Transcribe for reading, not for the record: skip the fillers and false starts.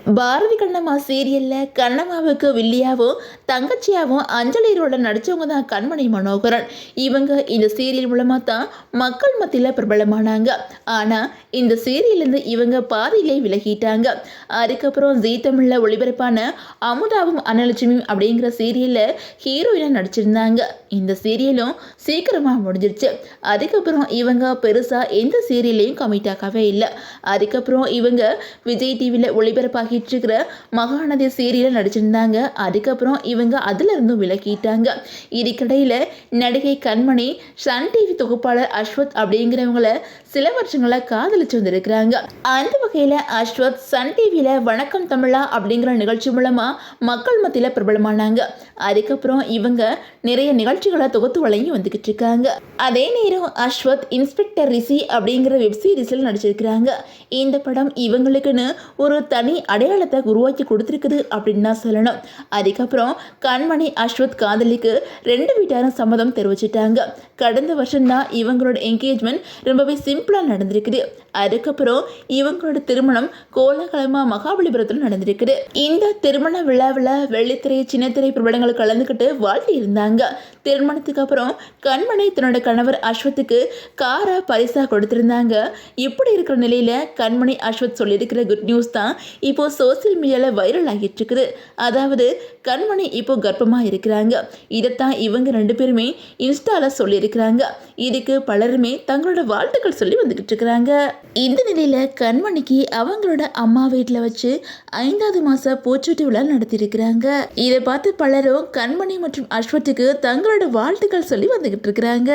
பாரதி கண்ணம்மா சீரியல்ல கண்ணம்மாவுக்கு வில்லியாவும் தங்கச்சியாவும் அஞ்சலியரோட நடிச்சவங்க தான் கண்மணி மனோகரன். இவங்க இந்த சீரியல் மூலமா தான் மக்கள் மத்தியில் பிரபலமானாங்க. ஆனா இந்த சீரியல்லேருந்து இவங்க பாதியிலே விலகிட்டாங்க. அதுக்கப்புறம் ஜீ தமிழ்ல ஒளிபரப்பான அமுதாவும் அனலட்சுமியும் அப்படிங்கிற சீரியல்ல ஹீரோயினா நடிச்சிருந்தாங்க. இந்த சீரியலும் சீக்கிரமா முடிஞ்சிருச்சு. அதுக்கப்புறம் இவங்க பெருசா எந்த சீரியல்லையும் கமிட் ஆகவே இல்லை. அதுக்கப்புறம் இவங்க விஜய் டிவியில் ஒளிபரப்பாகி இருக்கிற மகாநதி சீரியல் நடிச்சிருந்தாங்க. அதுக்கப்புறம் இவங்க அதுல இருந்தும் விலகிட்டாங்க. இதுக்கிடையில நடிகை கண்மணி சன் டிவி தொகுப்பாளர் அஸ்வத் அப்படிங்கிறவங்கள சில வருஷங்களா காதலிச்சு வந்திருக்கிறாங்க. அந்த வகையில அஸ்வத் சன் டிவியில வணக்கம் தமிழா அப்படிங்கிற நிகழ்ச்சி மூலமா மக்கள் மத்தியில பிரபலமானாங்க. அதுக்கப்புறம் இவங்க நிறைய நிகழ்ச்சிகளை தொகுத்து வழங்கி வந்துகிட்டு இருக்காங்க. அதே நேரம் அஸ்வத் இன்ஸ்பெக்டர் ரிஷி அப்படிங்கிற வெப் சீரிஸில் நடிச்சிருக்கிறாங்க. இந்த படம் இவங்களுக்குன்னு ஒரு தனி அடையாளத்தை உருவாக்கி கொடுத்துருக்குது அப்படின்னு தான் சொல்லணும். அதுக்கப்புறம் கண்மணி அஸ்வத் காதலிக்கு 2 வீட்டாரும் சம்மதம் தெரிவிச்சிட்டாங்க. கடந்த வருஷம் தான் இவங்களோட என்கேஜ்மெண்ட் ரொம்பவே சிம்பிளாக நடந்திருக்குது. அதுக்கப்புறம் இவங்களோட திருமணம் கோலாகலமாக மகாபலிபுரத்தில் நடந்திருக்குது. இந்த திருமண விழாவில் வெள்ளித்திரை சின்னத்திரை பிரபலங்கள் கலந்துக்கிட்டு வாழ்த்தி இருந்தாங்க. திருமணத்துக்கு அப்புறம் கண்மணி தன்னோட கணவர் அஸ்வத்துக்கு காரை பரிசாக கொடுத்திருந்தாங்க. இப்படி இருக்கிற நிலையில கண்மணி அஸ்வத் சொல்லியிருக்கிற குட் நியூஸ் தான் இப்போ சோசியல் மீடியாவில் வைரல் ஆகிட்டு இருக்குது. அதாவது கண்மணி இப்போ கர்ப்பமாக இருக்கிறாங்க. இதைத்தான் இவங்க 2 பேருமே இன்ஸ்டால சொல்லியிருக்கிறாங்க. இதுக்கு பலருமே தங்களோட வாழ்த்துக்கள் சொல்லி வந்துக்கிட்டு இருக்கிறாங்க. இந்த நிலையில கண்மணிக்கு அவங்களோட அம்மா வீட்டில் வச்சு 5வது மாச பூச்சொட்டு விழா நடத்தியிருக்கிறாங்க. இதை பார்த்து பலரும் கண்மணி மற்றும் அஸ்வத்துக்கு தங்களோட வாழ்த்துக்கள் சொல்லி வந்துக்கிட்டு இருக்கிறாங்க.